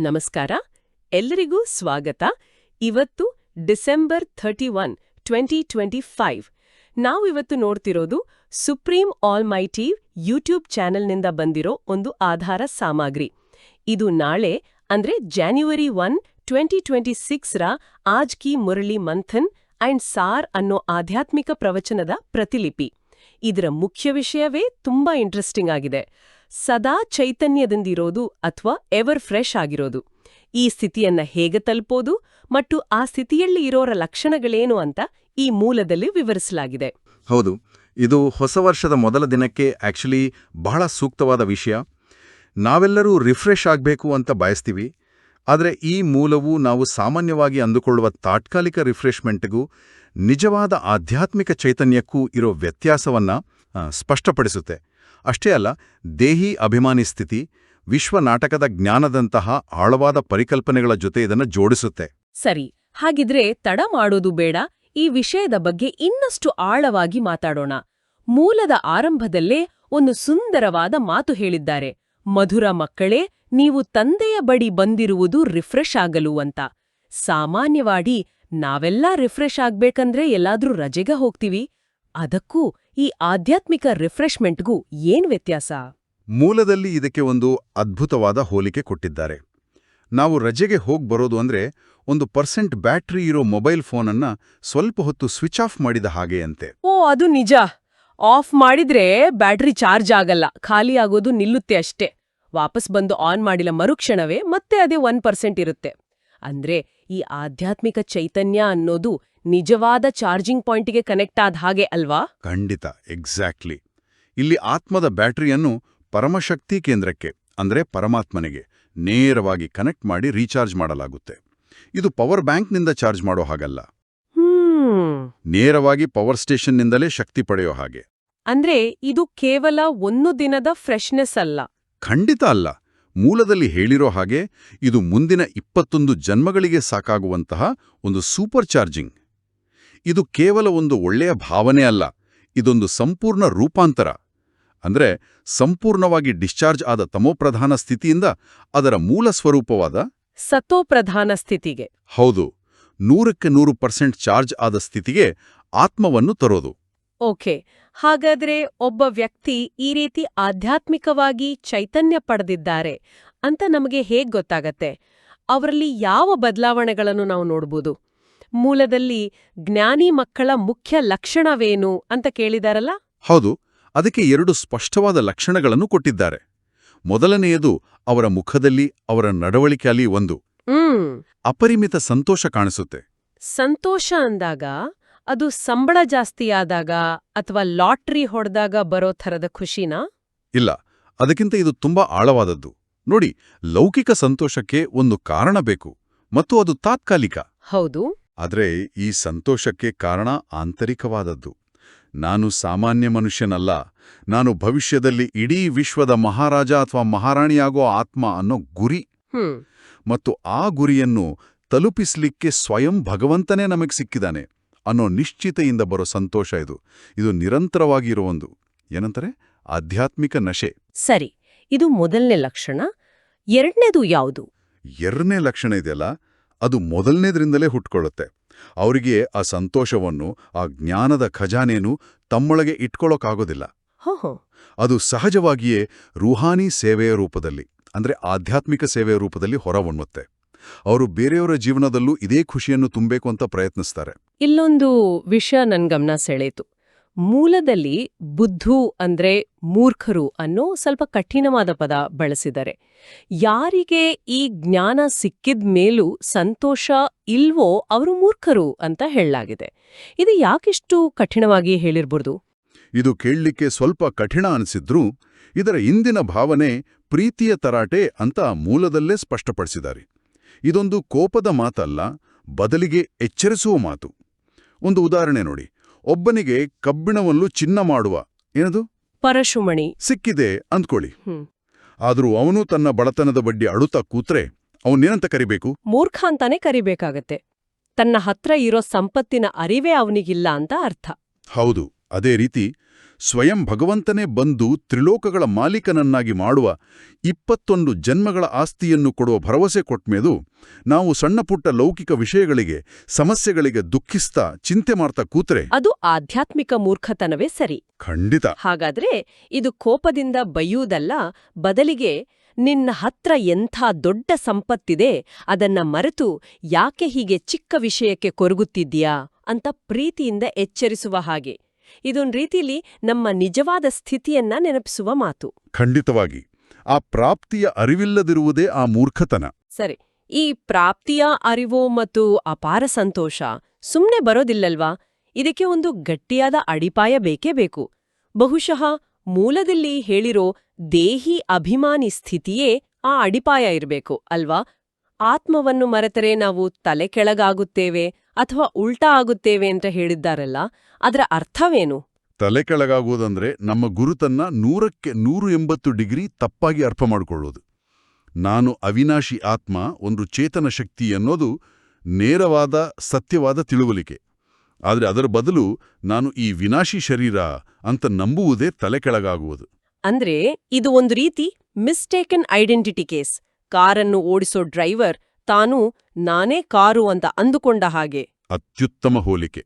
ನಮಸ್ಕಾರ. ಎಲ್ಲರಿಗೂ ಸ್ವಾಗತ. ಇವತ್ತು ಡಿಸೆಂಬರ್ 31, 2025. ನಾವಿವತ್ತು ನೋಡ್ತಿರೋದು ಸುಪ್ರೀಂ ಆಲ್ಮೈಟಿ ಯೂಟ್ಯೂಬ್ ಚಾನೆಲ್ನಿಂದ ಬಂದಿರೋ ಒಂದು ಆಧಾರ ಸಾಮಗ್ರಿ. ಇದು ನಾಳೆ ಅಂದ್ರೆ ಜಾನ್ಯುವರಿ 1, 2026ರ ಆಜ್ ಕಿ ಮುರಳಿ ಮಂಥನ್ ಅಂಡ್ ಸಾರ್ ಅನ್ನೋ ಆಧ್ಯಾತ್ಮಿಕ ಪ್ರವಚನದ ಪ್ರತಿಲಿಪಿ. ಇದರ ಮುಖ್ಯ ವಿಷಯವೇ ತುಂಬಾ ಇಂಟ್ರೆಸ್ಟಿಂಗ್ ಆಗಿದೆ. ಸದಾ ಚೈತನ್ಯದಿಂದಿರೋದು ಅಥವಾ ಎವರ್ ಫ್ರೆಶ್ ಆಗಿರೋದು. ಈ ಸ್ಥಿತಿಯನ್ನ ಹೇಗೆ ತಲುಪೋದು ಮತ್ತು ಆ ಸ್ಥಿತಿಯಲ್ಲಿ ಇರೋರ ಲಕ್ಷಣಗಳೇನು ಅಂತ ಈ ಮೂಲದಲ್ಲಿ ವಿವರಿಸಲಾಗಿದೆ. ಹೌದು, ಇದು ಹೊಸ ವರ್ಷದ ಮೊದಲ ದಿನಕ್ಕೆ ಆಕ್ಚುಲಿ ಬಹಳ ಸೂಕ್ತವಾದ ವಿಷಯ. ನಾವೆಲ್ಲರೂ ರಿಫ್ರೆಶ್ ಆಗಬೇಕು ಅಂತ ಬಯಸ್ತೀವಿ. ಆದರೆ ಈ ಮೂಲವು ನಾವು ಸಾಮಾನ್ಯವಾಗಿ ಅಂದುಕೊಳ್ಳುವ ತಾತ್ಕಾಲಿಕ ರಿಫ್ರೆಶ್ಮೆಂಟ್ಗೂ ನಿಜವಾದ ಆಧ್ಯಾತ್ಮಿಕ ಚೈತನ್ಯಕ್ಕೂ ಇರೋ ವ್ಯತ್ಯಾಸವನ್ನ ಸ್ಪಷ್ಟಪಡಿಸುತ್ತೆ. ಅಷ್ಟೇ ಅಲ್ಲ, ದೇಹಿ ಅಭಿಮಾನಿ ಸ್ಥಿತಿ, ವಿಶ್ವ ನಾಟಕದ ಜ್ಞಾನದಂತಹ ಆಳವಾದ ಪರಿಕಲ್ಪನೆಗಳ ಜೊತೆ ಇದನ್ನು ಜೋಡಿಸುತ್ತೆ. ಸರಿ, ಹಾಗಿದ್ರೆ ತಡ ಮಾಡೋದು ಬೇಡ. ಈ ವಿಷಯದ ಬಗ್ಗೆ ಇನ್ನಷ್ಟು ಆಳವಾಗಿ ಮಾತಾಡೋಣ. ಮೂಲದ ಆರಂಭದಲ್ಲೇ ಒಂದು ಸುಂದರವಾದ ಮಾತು ಹೇಳಿದ್ದಾರೆ. ಮಧುರ ಮಕ್ಕಳೇ, ನೀವು ತಂದೆಯ ಬಳಿ ಬಂದಿರುವುದು ರಿಫ್ರೆಶ್ ಆಗಲು ಅಂತ. ಸಾಮಾನ್ಯವಾಗಿ ನಾವೆಲ್ಲ ರಿಫ್ರೆಶ್ ಆಗ್ಬೇಕಂದ್ರೆ ಎಲ್ಲಾದ್ರೂ ರಜೆಗೆ ಹೋಗ್ತೀವಿ. ಅದಕ್ಕೂ ಈ ಆಧ್ಯಾತ್ಮಿಕ ರಿಫ್ರೆಶ್ಮೆಂಟ್ಗೂ ಏನ್ ವ್ಯತ್ಯಾಸ? ಮೂಲದಲ್ಲಿ ಇದಕ್ಕೆ ಒಂದು ಅದ್ಭುತವಾದ ಹೋಲಿಕೆ ಕೊಟ್ಟಿದ್ದಾರೆ. ನಾವು ರಜೆಗೆ ಹೋಗ್ಬರೋದು ಅಂದ್ರೆ 1% ಬ್ಯಾಟ್ರಿ ಇರೋ ಮೊಬೈಲ್ ಫೋನನ್ನ ಸ್ವಲ್ಪ ಹೊತ್ತು ಸ್ವಿಚ್ ಆಫ್ ಮಾಡಿದ ಹಾಗೆ ಅಂತೆ. ಓ, ಅದು ನಿಜ. ಆಫ್ ಮಾಡಿದ್ರೆ ಬ್ಯಾಟ್ರಿ ಚಾರ್ಜ್ ಆಗಲ್ಲ, ಖಾಲಿ ಆಗೋದು ನಿಲ್ಲುತ್ತೆ ಅಷ್ಟೇ. ವಾಪಸ್ ಬಂದು ಆನ್ ಮಾಡಿಲ್ಲ ಮರುಕ್ಷಣವೇ ಮತ್ತೆ ಅದೇ 1% ಇರುತ್ತೆ. ಅಂದ್ರೆ ಈ ಆಧ್ಯಾತ್ಮಿಕ ಚೈತನ್ಯ ಅನ್ನೋದು ನಿಜವಾದ ಚಾರ್ಜಿಂಗ್ ಪಾಯಿಂಟ್ಗೆ ಕನೆಕ್ಟ್ ಆದ ಹಾಗೆ ಅಲ್ವಾ? ಖಂಡಿತ, ಎಕ್ಸಾಕ್ಟ್ಲಿ. ಇಲ್ಲಿ ಆತ್ಮದ ಬ್ಯಾಟರಿಯನ್ನು ಪರಮಶಕ್ತಿ ಕೇಂದ್ರಕ್ಕೆ ಅಂದ್ರೆ ಪರಮಾತ್ಮನಿಗೆ ನೇರವಾಗಿ ಕನೆಕ್ಟ್ ಮಾಡಿ ರೀಚಾರ್ಜ್ ಮಾಡಲಾಗುತ್ತೆ. ಇದು ಪವರ್ ಬ್ಯಾಂಕ್ನಿಂದ ಚಾರ್ಜ್ ಮಾಡೋ ಹಾಗಲ್ಲ, ನೇರವಾಗಿ ಪವರ್ ಸ್ಟೇಷನ್ನಿಂದಲೇ ಶಕ್ತಿ ಪಡೆಯೋ ಹಾಗೆ. ಅಂದ್ರೆ ಇದು ಕೇವಲ ಒಂದು ದಿನದ ಫ್ರೆಶ್ನೆಸ್ ಅಲ್ಲ. ಖಂಡಿತ ಅಲ್ಲ. ಮೂಲದಲ್ಲಿ ಹೇಳಿರೋ ಹಾಗೆ ಇದು ಮುಂದಿನ 21 ಜನ್ಮಗಳಿಗೆ ಸಾಕಾಗುವಂತಹ ಒಂದು ಸೂಪರ್ ಚಾರ್ಜಿಂಗ್. ಇದು ಕೇವಲ ಒಂದು ಒಳ್ಳೆಯ ಭಾವನೆ ಅಲ್ಲ, ಇದೊಂದು ಸಂಪೂರ್ಣ ರೂಪಾಂತರ. ಅಂದ್ರೆ ಸಂಪೂರ್ಣವಾಗಿ ಡಿಸ್ಚಾರ್ಜ್ ಆದ ತಮೋಪ್ರಧಾನ ಸ್ಥಿತಿಯಿಂದ ಅದರ ಮೂಲ ಸ್ವರೂಪವಾದ ಸತೋಪ್ರಧಾನ ಸ್ಥಿತಿಗೆ, ಹೌದು, 100% ಚಾರ್ಜ್ ಆದ ಸ್ಥಿತಿಗೆ ಆತ್ಮವನ್ನು ತರೋದು. ಓಕೆ, ಹಾಗಾದ್ರೆ ಒಬ್ಬ ವ್ಯಕ್ತಿ ಈ ರೀತಿ ಆಧ್ಯಾತ್ಮಿಕವಾಗಿ ಚೈತನ್ಯ ಪಡೆದಿದ್ದಾರೆ ಅಂತ ನಮಗೆ ಹೇಗ್ ಗೊತ್ತಾಗತ್ತೆ? ಅವರಲ್ಲಿ ಯಾವ ಬದಲಾವಣೆಗಳನ್ನು ನಾವು ನೋಡ್ಬೋದು? ಮೂಲದಲ್ಲಿ ಜ್ಞಾನಿ ಮಕ್ಕಳ ಮುಖ್ಯ ಲಕ್ಷಣವೇನು ಅಂತ ಕೇಳಿದಾರಲ್ಲ? ಹೌದು, ಅದಕ್ಕೆ 2 ಸ್ಪಷ್ಟವಾದ ಲಕ್ಷಣಗಳನ್ನು ಕೊಟ್ಟಿದ್ದಾರೆ. ಮೊದಲನೆಯದು ಅವರ ಮುಖದಲ್ಲಿ, ಅವರ ನಡವಳಿಕೆಯಲ್ಲಿ ಒಂದು ಅಪರಿಮಿತ ಸಂತೋಷ ಕಾಣಿಸುತ್ತೆ. ಸಂತೋಷ ಅಂದಾಗ ಅದು ಸಂಬಳ ಜಾಸ್ತಿಯಾದಾಗ ಅಥವಾ ಲಾಟ್ರಿ ಹೊಡೆದಾಗ ಬರೋ ಥರದ ಖುಷಿನಾ? ಇಲ್ಲ, ಅದಕ್ಕಿಂತ ಇದು ತುಂಬಾ ಆಳವಾದದ್ದು. ನೋಡಿ, ಲೌಕಿಕ ಸಂತೋಷಕ್ಕೆ ಒಂದು ಕಾರಣ ಬೇಕು ಮತ್ತು ಅದು ತಾತ್ಕಾಲಿಕ. ಹೌದು. ಆದರೆ ಈ ಸಂತೋಷಕ್ಕೆ ಕಾರಣ ಆಂತರಿಕವಾದದ್ದು. ನಾನು ಸಾಮಾನ್ಯ ಮನುಷ್ಯನಲ್ಲ, ನಾನು ಭವಿಷ್ಯದಲ್ಲಿ ಇಡೀ ವಿಶ್ವದ ಮಹಾರಾಜ ಅಥವಾ ಮಹಾರಾಣಿಯಾಗೋ ಆತ್ಮ ಅನ್ನೋ ಗುರಿ. ಮತ್ತು ಆ ಗುರಿಯನ್ನು ತಲುಪಿಸ್ಲಿಕ್ಕೆ ಸ್ವಯಂ ಭಗವಂತನೇ ನಮಗೆ ಸಿಕ್ಕಿದಾನೆ ಅನ್ನೋ ನಿಶ್ಚಿತೆಯಿಂದ ಬರೋ ಸಂತೋಷ ಇದು. ಇದು ನಿರಂತರವಾಗಿ ಇರೋ ಒಂದು ಏನಂತಾರೆ ಆಧ್ಯಾತ್ಮಿಕ ನಶೆ. ಸರಿ, ಇದು ಮೊದಲನೇ ಲಕ್ಷಣ. ಎರಡನೇದು ಯಾವುದು? ಎರಡನೇ ಲಕ್ಷಣ ಇದೆಯಲ್ಲ, ಅದು ಮೊದಲನೇದ್ರಿಂದಲೇ ಹುಟ್ಕೊಳ್ಳುತ್ತೆ. ಅವರಿಗೆ ಆ ಸಂತೋಷವನ್ನು, ಆ ಜ್ಞಾನದ ಖಜಾನೆಯನ್ನು ತಮ್ಮೊಳಗೆ ಇಟ್ಕೊಳ್ಳೋಕ್ಕಾಗೋದಿಲ್ಲ. ಅದು ಸಹಜವಾಗಿಯೇ ರೂಹಾನಿ ಸೇವೆಯ ರೂಪದಲ್ಲಿ, ಅಂದ್ರೆ ಆಧ್ಯಾತ್ಮಿಕ ಸೇವೆಯ ರೂಪದಲ್ಲಿ ಹೊರಹೊಮ್ಮುತ್ತೆ. ಅವರು ಬೇರೆಯವರ ಜೀವನದಲ್ಲೂ ಇದೇ ಖುಷಿಯನ್ನು ತುಂಬಬೇಕು ಅಂತ ಪ್ರಯತ್ನಿಸ್ತಾರೆ. ಇಲ್ಲೊಂದು ವಿಷಯ ನನ್ ಗಮನ ಸೆಳೆಯಿತು. ಮೂಲದಲ್ಲಿ ಬುದ್ಧು ಅಂದ್ರೆ ಮೂರ್ಖರು ಅನ್ನೋ ಸ್ವಲ್ಪ ಕಠಿಣವಾದ ಪದ ಬಳಸಿದ್ದಾರೆ. ಯಾರಿಗೆ ಈ ಜ್ಞಾನ ಸಿಕ್ಕಿದ ಮೇಲೂ ಸಂತೋಷ ಇಲ್ವೋ ಅವರು ಮೂರ್ಖರು ಅಂತ ಹೇಳಲಾಗಿದೆ. ಇದು ಯಾಕಿಷ್ಟು ಕಠಿಣವಾಗಿ ಹೇಳಿರ್ಬೋದು? ಇದು ಕೇಳಲಿಕ್ಕೆ ಸ್ವಲ್ಪ ಕಠಿಣ ಅನಿಸಿದ್ರೂ ಇದರ ಇಂದಿನ ಭಾವನೆ ಪ್ರೀತಿಯ ತರಾಟೆ ಅಂತ ಮೂಲದಲ್ಲೇ ಸ್ಪಷ್ಟಪಡಿಸಿದ್ದಾರೆ. ಇದೊಂದು ಕೋಪದ ಮಾತಲ್ಲ, ಬದಲಿಗೆ ಎಚ್ಚರಿಸುವ ಮಾತು. ಒಂದು ಉದಾಹರಣೆ ನೋಡಿ. ಒಬ್ಬನಿಗೆ ಕಬ್ಬಿಣವನ್ನು ಚಿನ್ನ ಮಾಡುವ ಏನದು ಪರಶುಮಣಿ ಸಿಕ್ಕಿದೆ ಅಂದ್ಕೊಳ್ಳಿ. ಆದ್ರೂ ಅವನು ತನ್ನ ಬಡತನದ ಬಡ್ಡಿ ಅಳುತ್ತಾ ಕೂತ್ರೆ ಅವನೇನಂತ ಕರಿಬೇಕು? ಮೂರ್ಖ ಅಂತಾನೆ ಕರಿಬೇಕಾಗತ್ತೆ. ತನ್ನ ಹತ್ರ ಇರೋ ಸಂಪತ್ತಿನ ಅರಿವೇ ಅವನಿಗಿಲ್ಲ ಅಂತ ಅರ್ಥ. ಹೌದು. ಅದೇ ರೀತಿ ಸ್ವಯಂ ಭಗವಂತನೇ ಬಂದು ತ್ರಿಲೋಕಗಳ ಮಾಲೀಕನನ್ನಾಗಿ ಮಾಡುವ 21 ಜನ್ಮಗಳ ಆಸ್ತಿಯನ್ನು ಕೊಡುವ ಭರವಸೆ ಕೊಟ್ಮೇದು ನಾವು ಸಣ್ಣಪುಟ್ಟ ಲೌಕಿಕ ವಿಷಯಗಳಿಗೆ ಸಮಸ್ಯೆಗಳಿಗೆ ದುಃಖಿಸ್ತಾ ಚಿಂತೆ ಮಾಡ್ತಾ ಕೂತ್ರೆ ಅದು ಆಧ್ಯಾತ್ಮಿಕ ಮೂರ್ಖತನವೇ ಸರಿ. ಖಂಡಿತ. ಹಾಗಾದ್ರೆ ಇದು ಕೋಪದಿಂದ ಬೈಯುವುದಲ್ಲ, ಬದಲಿಗೆ ನಿನ್ನ ಹತ್ರ ಎಂಥ ದೊಡ್ಡ ಸಂಪತ್ತಿದೆ ಅದನ್ನ ಮರೆತು ಯಾಕೆ ಹೀಗೆ ಚಿಕ್ಕ ವಿಷಯಕ್ಕೆ ಕೊರಗುತ್ತಿದ್ದೀಯಾ ಅಂತ ಪ್ರೀತಿಯಿಂದ ಎಚ್ಚರಿಸುವ ಹಾಗೆ. ಇದೊಂದು ರೀತಿಲಿ ನಮ್ಮ ನಿಜವಾದ ಸ್ಥಿತಿಯನ್ನ ನೆನಪಿಸುವ ಮಾತು. ಖಂಡಿತವಾಗಿ. ಆ ಪ್ರಾಪ್ತಿಯ ಅರಿವಿಲ್ಲದಿರುವುದೇ ಆ ಮೂರ್ಖತನ. ಸರಿ, ಈ ಪ್ರಾಪ್ತಿಯ ಅರಿವು ಮತ್ತು ಅಪಾರ ಸಂತೋಷ ಸುಮ್ನೆ ಬರೋದಿಲ್ಲಲ್ವಾ? ಇದಕ್ಕೆ ಒಂದು ಗಟ್ಟಿಯಾದ ಅಡಿಪಾಯ ಬೇಕೇ ಬೇಕು. ಬಹುಶಃ ಮೂಲದಲ್ಲಿ ಹೇಳಿರೋ ದೇಹಿ ಅಭಿಮಾನಿ ಸ್ಥಿತಿಯೇ ಆ ಅಡಿಪಾಯ ಇರಬೇಕು ಅಲ್ವಾ? ಆತ್ಮವನ್ನು ಮರೆತರೆ ನಾವು ತಲೆ ಕೆಳಗಾಗುತ್ತೇವೆ ಅಥವಾ ಉಲ್ಟಾ ಆಗುತ್ತೇವೆ ಅಂತ ಹೇಳಿದ್ದಾರಲ್ಲ, ಅದರ ಅರ್ಥವೇನು? ತಲೆ ಕೆಳಗಾಗುವುದಂದ್ರೆ ನಮ್ಮ ಗುರುತನ್ನ 100ಕ್ಕೆ 180 ಡಿಗ್ರಿ ತಪ್ಪಾಗಿ ಅರ್ಥ ಮಾಡಿಕೊಳ್ಳೋದು. ನಾನು ಅವಿನಾಶಿ ಆತ್ಮ, ಒಂದು ಚೇತನ ಶಕ್ತಿ ಅನ್ನೋದು ನೇರವಾದ ಸತ್ಯವಾದ ತಿಳುವಳಿಕೆ. ಆದರೆ ಅದರ ಬದಲು ನಾನು ಈ ವಿನಾಶಿ ಶರೀರ ಅಂತ ನಂಬುವುದೇ ತಲೆ ಕೆಳಗಾಗುವುದು. ಅಂದ್ರೆ ಇದು ಒಂದು ರೀತಿ ಮಿಸ್ಟೇಕನ್ ಐಡೆಂಟಿಟಿ ಕೇಸ್. ಕಾರನ್ನು ಓಡಿಸೋ ಡ್ರೈವರ್ ತಾನು ನಾನೇ ಕಾರು ಅಂತ ಅಂದುಕೊಂಡ ಹಾಗೆ. ಅತ್ಯುತ್ತಮ ಹೋಲಿಕೆ.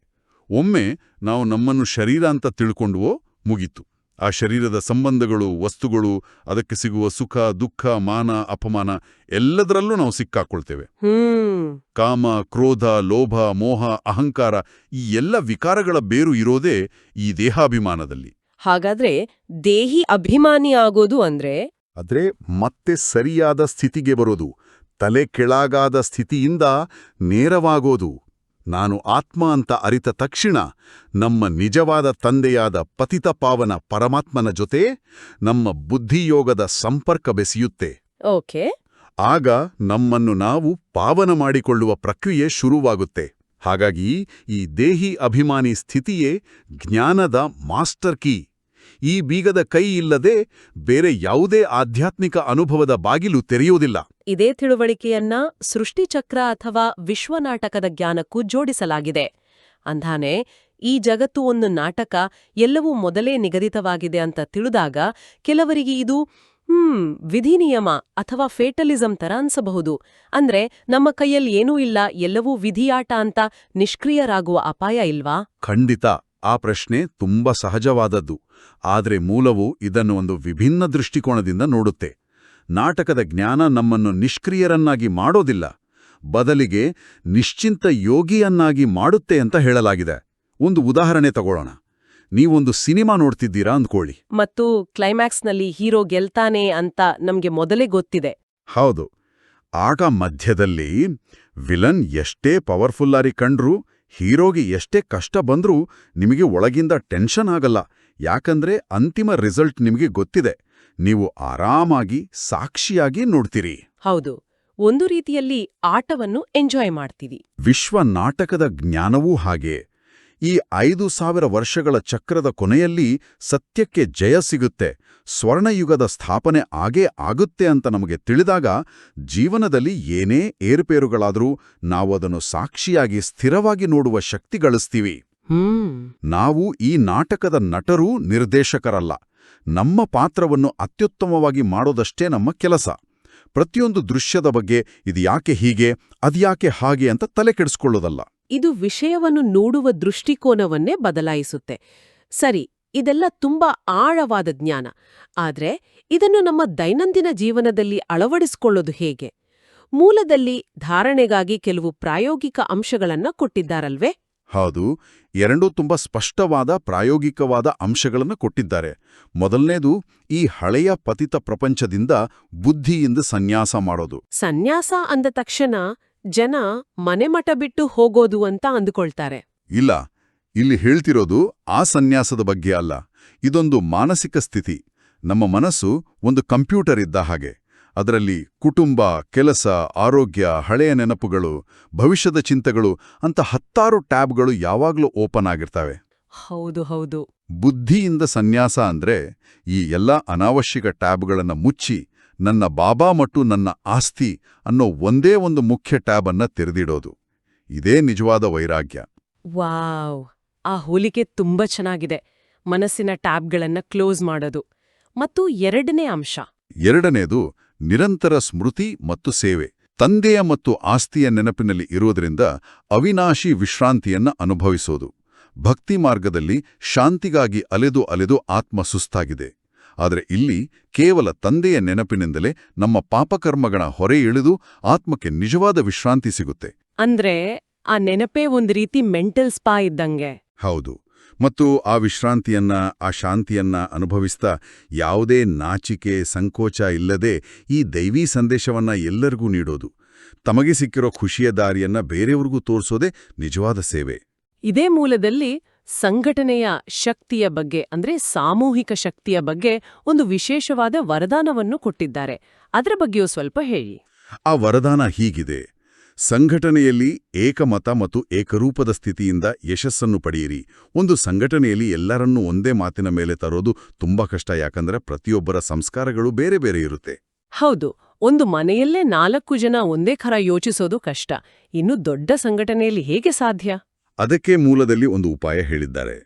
ಒಮ್ಮೆ ನಾವು ನಮ್ಮನ್ನು ಶರೀರ ಅಂತ ತಿಳ್ಕೊಂಡುವೋ ಮುಗೀತು. ಆ ಶರೀರದ ಸಂಬಂಧಗಳು, ವಸ್ತುಗಳು, ಅದಕ್ಕೆ ಸಿಗುವ ಸುಖ, ದುಃಖ, ಮಾನ, ಅಪಮಾನ ಎಲ್ಲದರಲ್ಲೂ ನಾವು ಸಿಕ್ಕಾಕೊಳ್ತೇವೆ. ಕಾಮ, ಕ್ರೋಧ, ಲೋಭ, ಮೋಹ, ಅಹಂಕಾರ ಈ ಎಲ್ಲ ವಿಕಾರಗಳ ಬೇರು ಇರೋದೇ ಈ ದೇಹಾಭಿಮಾನದಲ್ಲಿ. ಹಾಗಾದ್ರೆ ದೇಹಿ ಅಭಿಮಾನಿ ಆಗೋದು ಅಂದ್ರೆ ಮತ್ತೆ ಸರಿಯಾದ ಸ್ಥಿತಿಗೆ ಬರೋದು, ತಲೆ ಕೆಳಗಾದ ಸ್ಥಿತಿಯಿಂದ ನೇರವಾಗೋದು. ನಾನು ಆತ್ಮ ಅಂತ ಅರಿತ ತಕ್ಷಣ ನಮ್ಮ ನಿಜವಾದ ತಂದೆಯಾದ ಪತಿತ ಪಾವನ ಪರಮಾತ್ಮನ ಜೊತೆ ನಮ್ಮ ಬುದ್ಧಿಯೋಗದ ಸಂಪರ್ಕ ಬೆಸೆಯುತ್ತೆ. ಓಕೆ. ಆಗ ನಮ್ಮನ್ನು ನಾವು ಪಾವನ ಮಾಡಿಕೊಳ್ಳುವ ಪ್ರಕ್ರಿಯೆ ಶುರುವಾಗುತ್ತೆ. ಹಾಗಾಗಿ ಈ ದೇಹಿ ಅಭಿಮಾನಿ ಸ್ಥಿತಿಯೇ ಜ್ಞಾನದ ಮಾಸ್ಟರ್ ಕೀ. ಈ ಬೀಗದ ಕೈ ಇಲ್ಲದೆ ಬೇರೆ ಯಾವುದೇ ಆಧ್ಯಾತ್ಮಿಕ ಅನುಭವದ ಬಾಗಿಲು ತೆರೆಯುವುದಿಲ್ಲ. ಇದೇ ತಿಳುವಳಿಕೆಯನ್ನ ಸೃಷ್ಟಿಚಕ್ರ ಅಥವಾ ವಿಶ್ವನಾಟಕದ ಜ್ಞಾನಕ್ಕೂ ಜೋಡಿಸಲಾಗಿದೆ. ಅಂದಾನೆ ಈ ಜಗತ್ತು ಒಂದು ನಾಟಕ, ಎಲ್ಲವೂ ಮೊದಲೇ ನಿಗದಿತವಾಗಿದೆ ಅಂತ ತಿಳಿದಾಗ ಕೆಲವರಿಗೆ ಇದು ವಿಧಿನಿಯಮ ಅಥವಾ ಫೇಟಲಿಸಂ ತರ ಅನ್ಸಬಹುದು. ಅಂದ್ರೆ ನಮ್ಮ ಕೈಯಲ್ಲಿ ಏನೂ ಇಲ್ಲ, ಎಲ್ಲವೂ ವಿಧಿಯಾಟ ಅಂತ ನಿಷ್ಕ್ರಿಯರಾಗುವ ಅಪಾಯ ಇಲ್ವಾ? ಖಂಡಿತ. ಆ ಪ್ರಶ್ನೆ ತುಂಬಾ ಸಹಜವಾದದ್ದು. ಆದರೆ ಮೂಲವು ಇದನ್ನು ಒಂದು ವಿಭಿನ್ನ ದೃಷ್ಟಿಕೋನದಿಂದ ನೋಡುತ್ತೆ. ನಾಟಕದ ಜ್ಞಾನ ನಮ್ಮನ್ನು ನಿಷ್ಕ್ರಿಯರನ್ನಾಗಿ ಮಾಡೋದಿಲ್ಲ, ಬದಲಿಗೆ ನಿಶ್ಚಿಂತ ಯೋಗಿಯನ್ನಾಗಿ ಮಾಡುತ್ತೆ ಅಂತ ಹೇಳಲಾಗಿದೆ. ಒಂದು ಉದಾಹರಣೆ ತಗೊಳ್ಳೋಣ. ನೀವೊಂದು ಸಿನಿಮಾ ನೋಡ್ತಿದ್ದೀರಾ ಅಂದ್ಕೊಳ್ಳಿ. ಮತ್ತು ಕ್ಲೈಮ್ಯಾಕ್ಸ್ನಲ್ಲಿ ಹೀರೋ ಗೆಲ್ತಾನೆ ಅಂತ ನಮ್ಗೆ ಮೊದಲೇ ಗೊತ್ತಿದೆ. ಹೌದು. ಆಗ ಮಧ್ಯದಲ್ಲಿ ವಿಲನ್ ಎಷ್ಟೇ ಪವರ್ಫುಲ್ಲಾಗಿ ಕಂಡ್ರೂ, ಹೀರೋಗೆ ಎಷ್ಟೇ ಕಷ್ಟ ಬಂದ್ರೂ ನಿಮಗೆ ಒಳಗಿಂದ ಟೆನ್ಷನ್ ಆಗಲ್ಲ. ಯಾಕಂದ್ರೆ ಅಂತಿಮ ರಿಸಲ್ಟ್ ನಿಮಗೆ ಗೊತ್ತಿದೆ. ನೀವು ಆರಾಮಾಗಿ ಸಾಕ್ಷಿಯಾಗಿ ನೋಡ್ತೀರಿ. ಹೌದು, ಒಂದು ರೀತಿಯಲ್ಲಿ ಆಟವನ್ನು ಎಂಜಾಯ್ ಮಾಡ್ತೀವಿ. ವಿಶ್ವ ನಾಟಕದ ಜ್ಞಾನವೂ ಹಾಗೆ. ಈ 5000 ವರ್ಷಗಳ ಚಕ್ರದ ಕೊನೆಯಲ್ಲಿ ಸತ್ಯಕ್ಕೆ ಜಯ ಸಿಗುತ್ತೆ, ಸ್ವರ್ಣಯುಗದ ಸ್ಥಾಪನೆ ಆಗೇ ಆಗುತ್ತೆ ಅಂತ ನಮಗೆ ತಿಳಿದಾಗ ಜೀವನದಲ್ಲಿ ಏನೇ ಏರುಪೇರುಗಳಾದರೂ ನಾವು ಅದನ್ನು ಸಾಕ್ಷಿಯಾಗಿ ಸ್ಥಿರವಾಗಿ ನೋಡುವ ಶಕ್ತಿ ಗಳಿಸ್ತೀವಿ. ನಾವು ಈ ನಾಟಕದ ನಟರೂ ನಿರ್ದೇಶಕರಲ್ಲ. ನಮ್ಮ ಪಾತ್ರವನ್ನು ಅತ್ಯುತ್ತಮವಾಗಿ ಮಾಡೋದಷ್ಟೇ ನಮ್ಮ ಕೆಲಸ. ಪ್ರತಿಯೊಂದು ದೃಶ್ಯದ ಬಗ್ಗೆ ಇದ್ಯಾಕೆ ಹೀಗೆ, ಅದ್ಯಾಕೆ ಹಾಗೆ ಅಂತ ತಲೆ ಕೆಡಿಸ್ಕೊಳ್ಳೋದಲ್ಲ. ಇದು ವಿಷಯವನ್ನು ನೋಡುವ ದೃಷ್ಟಿಕೋನವನ್ನೇ ಬದಲಾಯಿಸುತ್ತೆ. ಸರಿ, ಇದೆಲ್ಲ ತುಂಬಾ ಆಳವಾದ ಜ್ಞಾನ. ಆದ್ರೆ ಇದನ್ನು ನಮ್ಮ ದೈನಂದಿನ ಜೀವನದಲ್ಲಿ ಅಳವಡಿಸಿಕೊಳ್ಳೋದು ಹೇಗೆ? ಮೂಲದಲ್ಲಿ ಧಾರಣೆಗಾಗಿ ಕೆಲವು ಪ್ರಾಯೋಗಿಕ ಅಂಶಗಳನ್ನ ಕೊಟ್ಟಿದ್ದಾರಲ್ವೇ? ಹೌದು, ಎರಡೂ ತುಂಬಾ ಸ್ಪಷ್ಟವಾದ ಪ್ರಾಯೋಗಿಕವಾದ ಅಂಶಗಳನ್ನು ಕೊಟ್ಟಿದ್ದಾರೆ. ಮೊದಲನೇದು, ಈ ಹಳೆಯ ಪತಿತ ಪ್ರಪಂಚದಿಂದ ಬುದ್ಧಿಯಿಂದ ಸನ್ಯಾಸ ಮಾಡೋದು. ಸನ್ಯಾಸ ಅಂದ ತಕ್ಷಣ ಜನ ಮನೆಮಠ ಬಿಟ್ಟು ಹೋಗೋದು ಅಂತ ಅಂದುಕೊಳ್ತಾರೆ. ಇಲ್ಲ, ಇಲ್ಲಿ ಹೇಳ್ತಿರೋದು ಆ ಸನ್ಯಾಸದ ಬಗ್ಗೆ ಅಲ್ಲ. ಇದೊಂದು ಮಾನಸಿಕ ಸ್ಥಿತಿ. ನಮ್ಮ ಮನಸ್ಸು ಒಂದು ಕಂಪ್ಯೂಟರ್ ಇದ್ದ ಹಾಗೆ. ಅದರಲ್ಲಿ ಕುಟುಂಬ, ಕೆಲಸ, ಆರೋಗ್ಯ, ಹಳೆಯ ನೆನಪುಗಳು, ಭವಿಷ್ಯದ ಚಿಂತೆಗಳು ಅಂತ 10 ಟ್ಯಾಬ್ಗಳು ಯಾವಾಗ್ಲೂ ಓಪನ್ ಆಗಿರ್ತವೆ. ಹೌದು ಹೌದು. ಬುದ್ಧಿಯಿಂದ ಸನ್ಯಾಸ ಅಂದ್ರೆ ಈ ಎಲ್ಲ ಅನಾವಶ್ಯಕ ಟ್ಯಾಬ್ಗಳನ್ನ ಮುಚ್ಚಿ ನನ್ನ ಬಾಬಾ ಮತ್ತು ನನ್ನ ಆಸ್ತಿ ಅನ್ನೋ ಒಂದೇ ಒಂದು ಮುಖ್ಯ ಟ್ಯಾಬ್ ಅನ್ನ ತೆರೆದಿಡೋದು. ಇದೇ ನಿಜವಾದ ವೈರಾಗ್ಯ. ವಾವ್, ಆ ಹೋಲಿಕೆ ತುಂಬಾ ಚೆನ್ನಾಗಿದೆ. ಮನಸ್ಸಿನ ಟ್ಯಾಬ್ಗಳನ್ನ ಕ್ಲೋಸ್ ಮಾಡೋದು. ಮತ್ತು ಎರಡನೇ ಅಂಶ ಎರಡನೇದು ನಿರಂತರ ಸ್ಮೃತಿ ಮತ್ತು ಸೇವೆ. ತಂದೆಯ ಮತ್ತು ಆಸ್ತಿಯ ನೆನಪಿನಲ್ಲಿ ಇರುವುದರಿಂದ ಅವಿನಾಶಿ ವಿಶ್ರಾಂತಿಯನ್ನ ಅನುಭವಿಸೋದು. ಭಕ್ತಿ ಮಾರ್ಗದಲ್ಲಿ ಶಾಂತಿಗಾಗಿ ಅಲೆದು ಆತ್ಮ ಸುಸ್ತಾಗಿದೆ. ಆದರೆ ಇಲ್ಲಿ ಕೇವಲ ತಂದೆಯ ನೆನಪಿನಿಂದಲೇ ನಮ್ಮ ಪಾಪಕರ್ಮಗಳ ಹೊರೆ ಇಳಿದು ಆತ್ಮಕ್ಕೆ ನಿಜವಾದ ವಿಶ್ರಾಂತಿ ಸಿಗುತ್ತೆ. ಅಂದ್ರೆ ಆ ನೆನಪೇ ಒಂದ್ ರೀತಿ ಮೆಂಟಲ್ ಸ್ಪಾ ಇದ್ದಂಗೆ. ಹೌದು. ಮತ್ತು ಆ ವಿಶ್ರಾಂತಿಯನ್ನ, ಆ ಶಾಂತಿಯನ್ನ ಅನುಭವಿಸ್ತಾ ಯಾವುದೇ ನಾಚಿಕೆ, ಸಂಕೋಚ ಇಲ್ಲದೆ ಈ ದೈವೀ ಸಂದೇಶವನ್ನ ಎಲ್ಲರಿಗೂ ನೀಡೋದು, ತಮಗೆ ಸಿಕ್ಕಿರೋ ಖುಷಿಯ ದಾರಿಯನ್ನ ಬೇರೆಯವ್ರಿಗೂ ತೋರಿಸೋದೇ ನಿಜವಾದ ಸೇವೆ. ಇದೇ ಮೂಲದಲ್ಲಿ ಸಂಘಟನೆಯ ಶಕ್ತಿಯ ಬಗ್ಗೆ ಅಂದ್ರೆ ಸಾಮೂಹಿಕ ಶಕ್ತಿಯ ಬಗ್ಗೆ ಒಂದು ವಿಶೇಷವಾದ ವರದಾನವನ್ನು ಕೊಟ್ಟಿದ್ದಾರೆ. ಅದರ ಬಗ್ಗೆಯೂ ಸ್ವಲ್ಪ ಹೇಳಿ. ಆ ವರದಾನ ಹೀಗಿದೆ: ಸಂಘಟನೆಯಲ್ಲಿ ಏಕಮತ ಮತ್ತು ಏಕರೂಪದ ಸ್ಥಿತಿಯಿಂದ ಯಶಸ್ಸನ್ನು ಪಡೆಯಿರಿ. ಒಂದು ಸಂಘಟನೆಯಲ್ಲಿ ಎಲ್ಲರನ್ನೂ ಒಂದೇ ಮಾತಿನ ಮೇಲೆ ತರೋದು ತುಂಬಾ ಕಷ್ಟ, ಯಾಕಂದ್ರೆ ಪ್ರತಿಯೊಬ್ಬರ ಸಂಸ್ಕಾರಗಳು ಬೇರೆ ಬೇರೆ ಇರುತ್ತೆ. ಹೌದು, ಒಂದು ಮನೆಯಲ್ಲೇ 4 ಜನ ಒಂದೇ ಥರ ಯೋಚಿಸೋದು ಕಷ್ಟ. ಇನ್ನು ದೊಡ್ಡ ಸಂಘಟನೆಯಲ್ಲಿ ಹೇಗೆ ಸಾಧ್ಯ? ಅದಕ್ಕೆ ಮೂಲದಲ್ಲಿ ಒಂದು ಉಪಾಯ ಹೇಳಿದ್ದಾರೆ.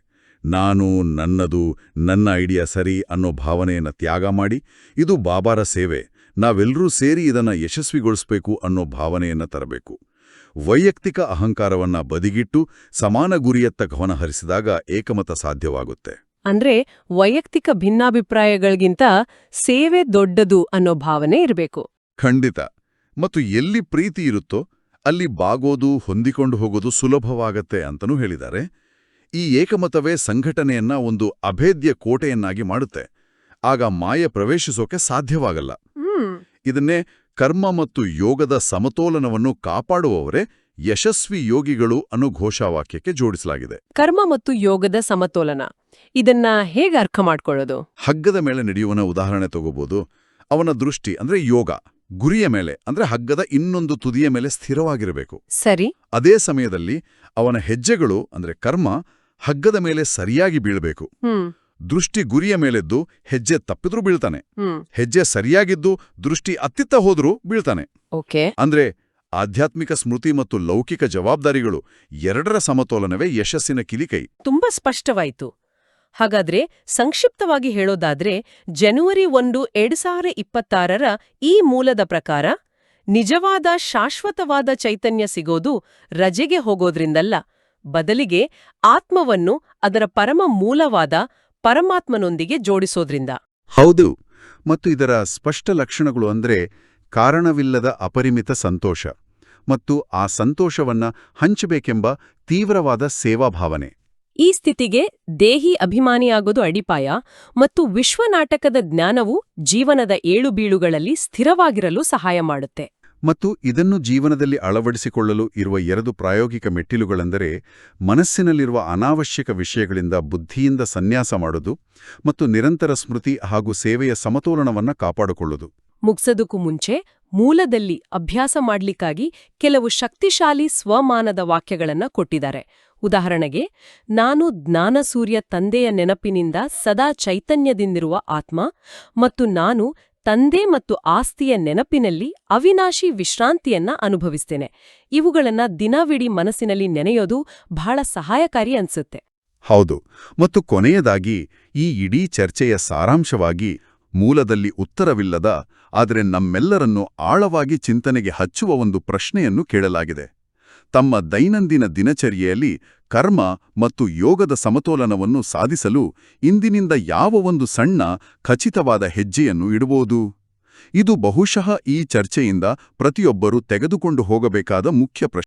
ನಾನು, ನನ್ನದು, ನನ್ನ ಐಡಿಯಾ ಸರಿ ಅನ್ನೋ ಭಾವನೆಯನ್ನು ತ್ಯಾಗ ಮಾಡಿ, ಇದು ಬಾಬಾರ ಸೇವೆ, ನಾವೆಲ್ಲರೂ ಸೇರಿ ಇದನ್ನ ಯಶಸ್ವಿಗೊಳಿಸಬೇಕು ಅನ್ನೋ ಭಾವನೆಯನ್ನ ತರಬೇಕು. ವೈಯಕ್ತಿಕ ಅಹಂಕಾರವನ್ನ ಬದಿಗಿಟ್ಟು ಸಮಾನ ಗುರಿಯತ್ತ ಗಮನ ಹರಿಸಿದಾಗ ಏಕಮತ ಸಾಧ್ಯವಾಗುತ್ತೆ. ಅಂದ್ರೆ ವೈಯಕ್ತಿಕ ಭಿನ್ನಾಭಿಪ್ರಾಯಗಳಿಗಿಂತ ಸೇವೆ ದೊಡ್ಡದು ಅನ್ನೋ ಭಾವನೆ ಇರಬೇಕು. ಖಂಡಿತ. ಮತ್ತು ಎಲ್ಲಿ ಪ್ರೀತಿ ಇರುತ್ತೋ ಅಲ್ಲಿ ಬಾಗೋದು, ಹೊಂದಿಕೊಂಡು ಹೋಗೋದು ಸುಲಭವಾಗತ್ತೆ ಅಂತನೂ ಹೇಳಿದ್ದಾರೆ. ಈ ಏಕಮತವೇ ಸಂಘಟನೆಯನ್ನ ಒಂದು ಅಭೇದ್ಯ ಕೋಟೆಯನ್ನಾಗಿ ಮಾಡುತ್ತೆ. ಆಗ ಮಾಯೆ ಪ್ರವೇಶಿಸೋಕೆ ಸಾಧ್ಯವಾಗಲ್ಲ. ಇದನ್ನೇ ಕರ್ಮ ಮತ್ತು ಯೋಗದ ಸಮತೋಲನವನ್ನು ಕಾಪಾಡುವವರೇ ಯಶಸ್ವಿ ಯೋಗಿಗಳು ಅನ್ನೋ ಘೋಷವಾಕ್ಯಕ್ಕೆ ಜೋಡಿಸಲಾಗಿದೆ. ಕರ್ಮ ಮತ್ತು ಯೋಗದ ಸಮತೋಲನ, ಇದನ್ನ ಹೇಗೆ ಅರ್ಥ ಮಾಡ್ಕೊಳ್ಳೋದು? ಹಗ್ಗದ ಮೇಲೆ ನಡೆಯುವನ ಉದಾಹರಣೆ ತಗೋಬಹುದು. ಅವನ ದೃಷ್ಟಿ ಅಂದ್ರೆ ಯೋಗ ಗುರಿಯ ಮೇಲೆ ಅಂದ್ರೆ ಹಗ್ಗದ ಇನ್ನೊಂದು ತುದಿಯ ಮೇಲೆ ಸ್ಥಿರವಾಗಿರಬೇಕು. ಸರಿ. ಅದೇ ಸಮಯದಲ್ಲಿ ಅವನ ಹೆಜ್ಜೆಗಳು ಅಂದ್ರೆ ಕರ್ಮ ಹಗ್ಗದ ಮೇಲೆ ಸರಿಯಾಗಿ ಬೀಳಬೇಕು. ದೃಷ್ಟಿ ಗುರಿಯ ಮೇಲೆದ್ದು ಹೆಜ್ಜೆ ತಪ್ಪಿದ್ರೂ ಬೀಳ್ತಾನೆ. ಹೆಜ್ಜೆ ಸರಿಯಾಗಿದ್ದು ದೃಷ್ಟಿ ಅತ್ತಿತ್ತ ಹೋದ್ರೂ ಬೀಳ್ತಾನೆ. ಓಕೆ. ಅಂದ್ರೆ ಆಧ್ಯಾತ್ಮಿಕ ಸ್ಮೃತಿ ಮತ್ತು ಲೌಕಿಕ ಜವಾಬ್ದಾರಿಗಳು ಎರಡರ ಸಮತೋಲನವೇ ಯಶಸ್ಸಿನ ಕಿಲಿಕೈ. ತುಂಬಾ ಸ್ಪಷ್ಟವಾಯಿತು. ಹಾಗಾದ್ರೆ ಸಂಕ್ಷಿಪ್ತವಾಗಿ ಹೇಳೋದಾದ್ರೆ, ಜನವರಿ 1, 2026 ಈ ಮೂಲದ ಪ್ರಕಾರ ನಿಜವಾದ ಶಾಶ್ವತವಾದ ಚೈತನ್ಯ ಸಿಗೋದು ರಜೆಗೆ ಹೋಗೋದ್ರಿಂದಲ್ಲ, ಬದಲಿಗೆ ಆತ್ಮವನ್ನು ಅದರ ಪರಮ ಮೂಲವಾದ ಪರಮಾತ್ಮನೊಂದಿಗೆ ಜೋಡಿಸೋದ್ರಿಂದ. ಹೌದು. ಮತ್ತು ಇದರ ಸ್ಪಷ್ಟ ಲಕ್ಷಣಗಳು ಅಂದ್ರೆ ಕಾರಣವಿಲ್ಲದ ಅಪರಿಮಿತ ಸಂತೋಷ ಮತ್ತು ಆ ಸಂತೋಷವನ್ನ ಹಂಚಬೇಕೆಂಬ ತೀವ್ರವಾದ ಸೇವಾಭಾವನೆ. ಈ ಸ್ಥಿತಿಗೆ ದೇಹಿ ಅಭಿಮಾನಿಯಾಗೋದು ಅಡಿಪಾಯ, ಮತ್ತು ವಿಶ್ವನಾಟಕದ ಜ್ಞಾನವು ಜೀವನದ ಏಳುಬೀಳುಗಳಲ್ಲಿ ಸ್ಥಿರವಾಗಿರಲು ಸಹಾಯ ಮಾಡುತ್ತೆ. ಮತ್ತು ಇದನ್ನು ಜೀವನದಲ್ಲಿ ಅಳವಡಿಸಿಕೊಳ್ಳಲು ಇರುವ 2 ಪ್ರಾಯೋಗಿಕ ಮೆಟ್ಟಿಲುಗಳೆಂದರೆ ಮನಸ್ಸಿನಲ್ಲಿರುವ ಅನಾವಶ್ಯಕ ವಿಷಯಗಳಿಂದ ಬುದ್ಧಿಯಿಂದ ಸನ್ಯಾಸ ಮಾಡೋದು ಮತ್ತು ನಿರಂತರ ಸ್ಮೃತಿ ಹಾಗೂ ಸೇವೆಯ ಸಮತೋಲನವನ್ನ ಕಾಪಾಡಿಕೊಳ್ಳೋದು. ಮುಗ್ಸೋದಕ್ಕೂ ಮುಂಚೆ ಮೂಲದಲ್ಲಿ ಅಭ್ಯಾಸ ಮಾಡ್ಲಿಕ್ಕಾಗಿ ಕೆಲವು ಶಕ್ತಿಶಾಲಿ ಸ್ವಮಾನದ ವಾಕ್ಯಗಳನ್ನ ಕೊಟ್ಟಿದ್ದಾರೆ. ಉದಾಹರಣೆಗೆ, ನಾನು ಜ್ಞಾನಸೂರ್ಯ ತಂದೆಯ ನೆನಪಿನಿಂದ ಸದಾ ಚೈತನ್ಯದಿಂದಿರುವ ಆತ್ಮ, ಮತ್ತು ನಾನು ತಂದೆ ಮತ್ತು ಆಸ್ತಿಯ ನೆನಪಿನಲ್ಲಿ ಅವಿನಾಶಿ ವಿಶ್ರಾಂತಿಯನ್ನ ಅನುಭವಿಸ್ತೇನೆ. ಇವುಗಳನ್ನ ದಿನವಿಡೀ ಮನಸ್ಸಿನಲ್ಲಿ ನೆನೆಯೋದು ಬಹಳ ಸಹಾಯಕಾರಿ ಅನ್ಸುತ್ತೆ. ಹೌದು. ಮತ್ತು ಕೊನೆಯದಾಗಿ ಈ ಇಡೀ ಚರ್ಚೆಯ ಸಾರಾಂಶವಾಗಿ ಮೂಲದಲ್ಲಿ ಉತ್ತರವಿಲ್ಲದ ಆದರೆ ನಮ್ಮೆಲ್ಲರನ್ನು ಆಳವಾಗಿ ಚಿಂತನೆಗೆ ಹಚ್ಚುವ ಒಂದು ಪ್ರಶ್ನೆಯನ್ನು ಕೇಳಲಾಗಿದೆ. ತಮ್ಮ ದೈನಂದಿನ ದಿನಚರಿಯಲ್ಲಿ ಕರ್ಮ ಮತ್ತು ಯೋಗದ ಸಮತೋಲನವನ್ನು ಸಾಧಿಸಲು ಇಂದಿನಿಂದ ಯಾವ ಒಂದು ಸಣ್ಣ ಖಚಿತವಾದ ಹೆಜ್ಜೆಯನ್ನು ಇಡಬಹುದು? ಇದು ಬಹುಶಃ ಈ ಚರ್ಚೆಯಿಂದ ಪ್ರತಿಯೊಬ್ಬರೂ ತೆಗೆದುಕೊಂಡು ಹೋಗಬೇಕಾದ ಮುಖ್ಯ ಪ್ರಶ್ನೆ.